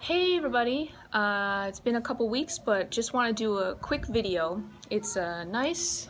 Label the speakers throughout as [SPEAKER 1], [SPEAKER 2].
[SPEAKER 1] Hey everybody, it's been a couple weeks, but just want to do a quick video. It's a nice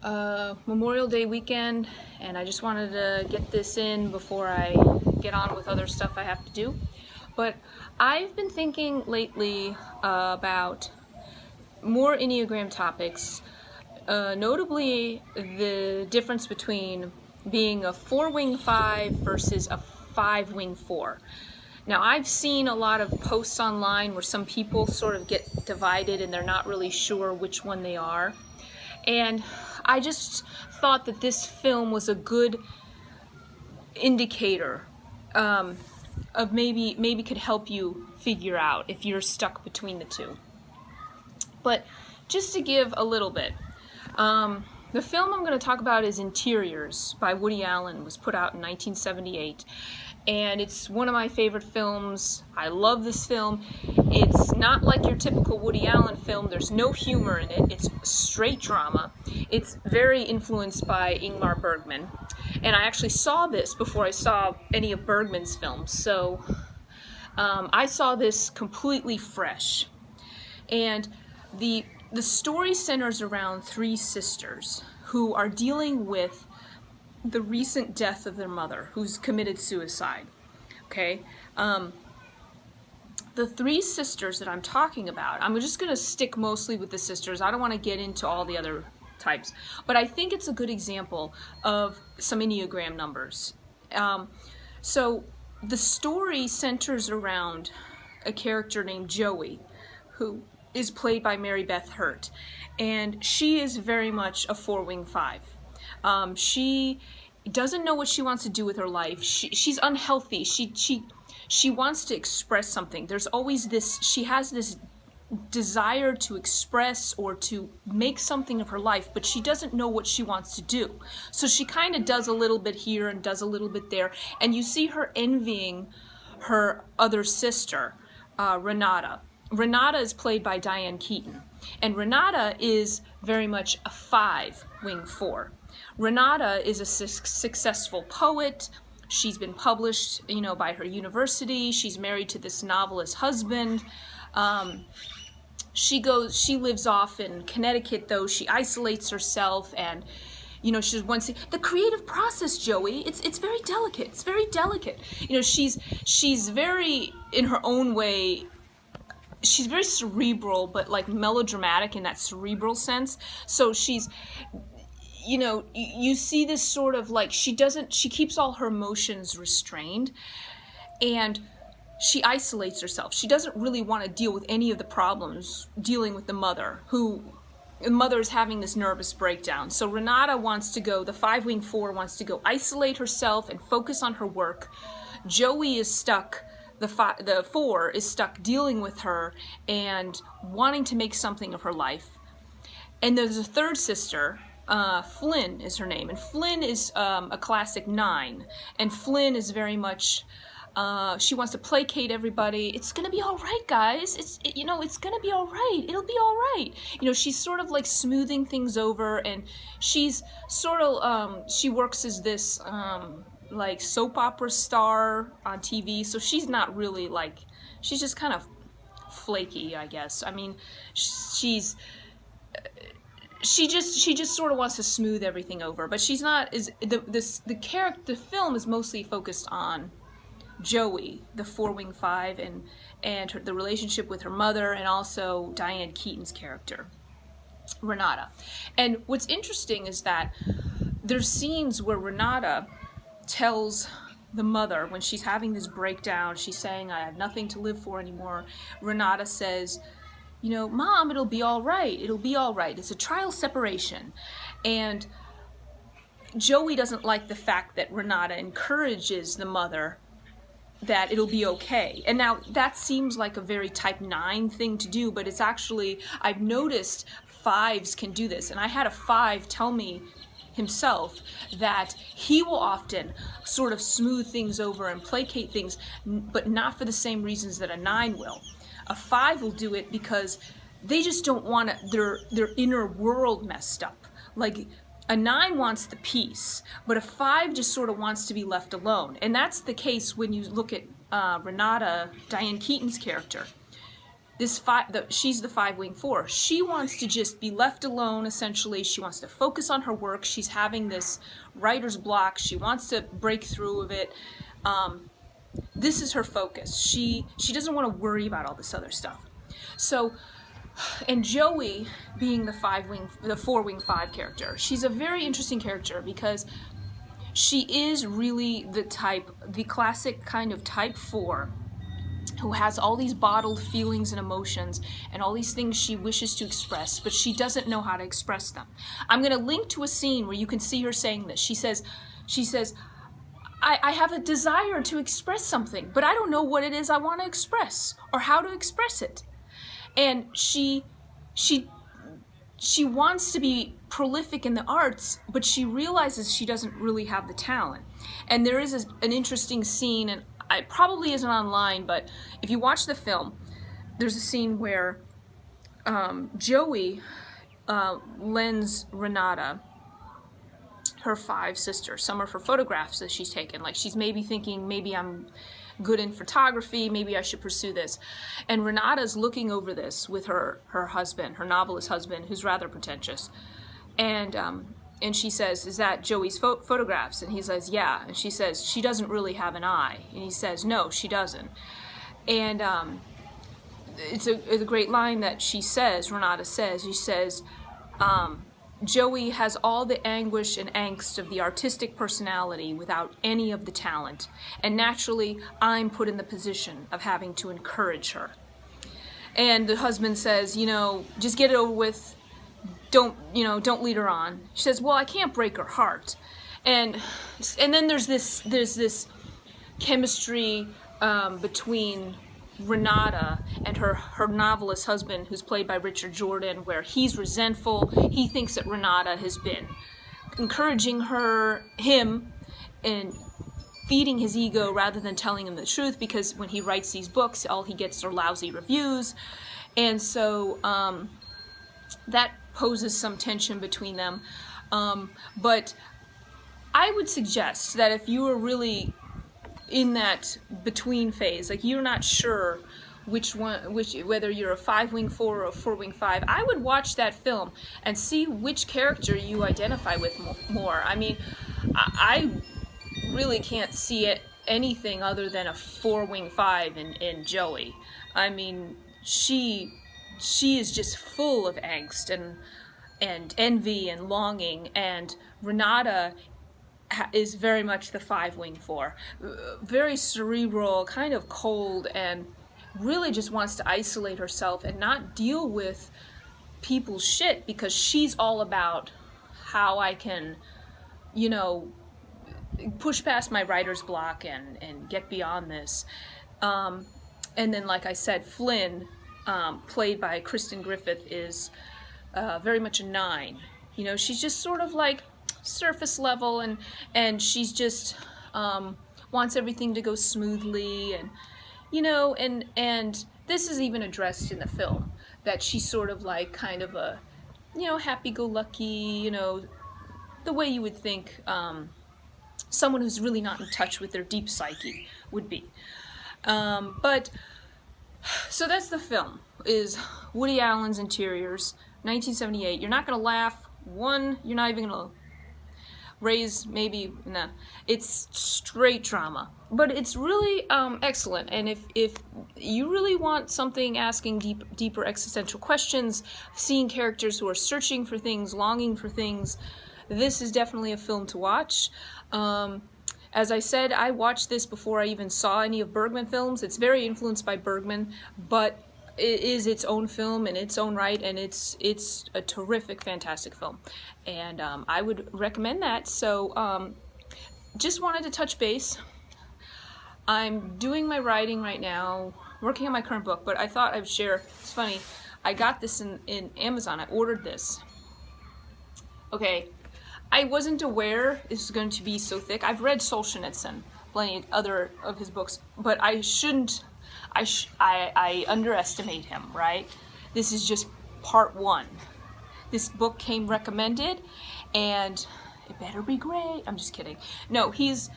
[SPEAKER 1] Memorial Day weekend, and I just wanted to get this in before I get on with other stuff I have to do. But I've been thinking lately about more Enneagram topics, notably the difference between being a 4w5 versus a 5w4. Now, I've seen a lot of posts online where some people sort of get divided and they're not really sure which one they are. And I just thought that this film was a good indicator of maybe could help you figure out if you're stuck between the two. But just to give a little bit, the film I'm going to talk about is Interiors by Woody Allen. It was put out in 1978. And it's one of my favorite films. I love this film. It's not like your typical Woody Allen film. There's no humor in it. It's straight drama. It's very influenced by Ingmar Bergman. And I actually saw this before I saw any of Bergman's films. So I saw this completely fresh. And the story centers around three sisters who are dealing with the recent death of their mother, who's committed suicide. Okay, the three sisters that I'm talking about, I'm just going to stick mostly with the sisters. I don't want to get into all the other types, but I think it's a good example of some Enneagram numbers. So the story centers around a character named Joey, who is played by Beth Hurt, and she is very much a 4w5. She doesn't know what she wants to do with her life. She's unhealthy. She wants to express something. There's always this, she has this desire to express or to make something of her life, but she doesn't know what she wants to do. So she kind of does a little bit here and does a little bit there, and you see her envying her other sister, Renata. Renata is played by Diane Keaton, and Renata is very much a 5w4. Renata is a successful poet. She's been published, by her university. She's married to this novelist husband. She lives off in Connecticut, though. She isolates herself, and she's the creative process, Joey. It's very delicate. It's very delicate. She's very, in her own way, she's very cerebral, but like melodramatic in that cerebral sense. So she's, you see this sort of like, she keeps all her emotions restrained, and she isolates herself. She doesn't really want to deal with any of the problems dealing with the mother, the mother is having this nervous breakdown. So Renata wants to go, the 5w4 wants to go isolate herself and focus on her work. Joey is stuck. The 4 is stuck dealing with her and wanting to make something of her life. And there's a third sister, Flynn is her name, and Flynn is a classic 9, and Flynn is very much, she wants to placate everybody. It's gonna be all right, guys. It's gonna be all right. It'll be all right. She's sort of like smoothing things over, and she's sort of, she works as this, like soap opera star on TV, so she's not really like, she's just kind of flaky, I guess. I mean, she just sort of wants to smooth everything over, but she's not, the film is mostly focused on Joey, the 4w5, and the relationship with her mother, and also Diane Keaton's character, Renata. And what's interesting is that there's scenes where Renata tells the mother, when she's having this breakdown, she's saying, I have nothing to live for anymore. Renata says, Mom, it'll be all right. It'll be all right. It's a trial separation. And Joey doesn't like the fact that Renata encourages the mother that it'll be okay. And now that seems like a very type 9 thing to do, but it's actually, I've noticed 5s can do this. And I had a 5 tell me himself that he will often sort of smooth things over and placate things, but not for the same reasons that a 9 will. A 5 will do it because they just don't want their inner world messed up. Like, a 9 wants the peace, but a 5 just sort of wants to be left alone. And that's the case when you look at Renata, Diane Keaton's character, she's the 5-wing-4. She wants to just be left alone, essentially. She wants to focus on her work. She's having this writer's block. She wants to break through of it. This is her focus. She doesn't want to worry about all this other stuff. So, and Joey, being the 4-wing-5 character, she's a very interesting character because she is really the classic kind of type 4, who has all these bottled feelings and emotions and all these things she wishes to express, but she doesn't know how to express them. I'm going to link to a scene where you can see her saying this. She says, I have a desire to express something, but I don't know what it is I want to express or how to express it. And she wants to be prolific in the arts, but she realizes she doesn't really have the talent. And there is an interesting scene, and it probably isn't online, but if you watch the film, there's a scene where Joey lends Renata her 5 sisters some of her photographs that she's taken. Like, she's maybe thinking, maybe I'm good in photography, maybe I should pursue this. And Renata's looking over this with her husband, her novelist husband, who's rather pretentious. And she says, is that Joey's photographs? And he says, yeah. And she says, she doesn't really have an eye. And he says, no, she doesn't. And it's a great line that she says, Renata says. She says, Joey has all the anguish and angst of the artistic personality without any of the talent. And naturally, I'm put in the position of having to encourage her. And the husband says, just get it over with. Don't lead her on. She says, well, I can't break her heart. And then there's this chemistry between Renata and her novelist husband, who's played by Richard Jordan, where he's resentful. He thinks that Renata has been encouraging him and feeding his ego rather than telling him the truth, because when he writes these books, all he gets are lousy reviews. And so that poses some tension between them. But I would suggest that if you are really in that between phase, like you're not sure whether you're a 5-wing-4 or a 4-wing-5, I would watch that film and see which character you identify with more. I mean, I really can't see anything other than a 4-wing-5 in Joey. I mean, she is just full of angst and envy and longing, and Renata is very much the 5-wing-4. Very cerebral, kind of cold, and really just wants to isolate herself and not deal with people's shit, because she's all about how I can, push past my writer's block and get beyond this. And then, like I said, Flynn, played by Kristen Griffith, is very much a 9. She's just sort of like surface level, and she's just wants everything to go smoothly, and and this is even addressed in the film, that she's sort of like kind of a happy-go-lucky, the way you would think someone who's really not in touch with their deep psyche would be. But so that's the film, is Woody Allen's Interiors, 1978. You're not gonna laugh. You're not even gonna raise, maybe, no. It's straight drama, but it's really excellent. And if you really want something asking deeper existential questions, seeing characters who are searching for things, longing for things, this is definitely a film to watch. As I said, I watched this before I even saw any of Bergman films. It's very influenced by Bergman, but it is its own film in its own right, and it's a terrific, fantastic film. And I would recommend that. So just wanted to touch base. I'm doing my writing right now, working on my current book, but I thought I'd share. It's funny, I got this in Amazon. I ordered this. Okay, I wasn't aware this was going to be so thick. I've read Solzhenitsyn, plenty of other of his books, but I shouldn't. I underestimate him, right? This is just part 1. This book came recommended, and it better be great. I'm just kidding. No, he's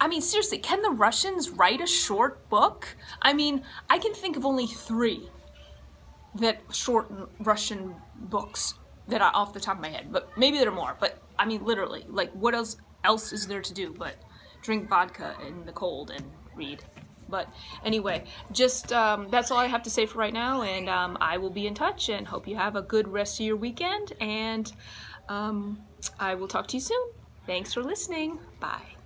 [SPEAKER 1] I mean, seriously, can the Russians write a short book? I mean, I can think of only 3 short Russian books that are off the top of my head, but maybe there are more. But I mean, literally, like, what else is there to do but drink vodka in the cold and read? But anyway, just that's all I have to say for right now, and I will be in touch, and hope you have a good rest of your weekend, and I will talk to you soon. Thanks for listening. Bye.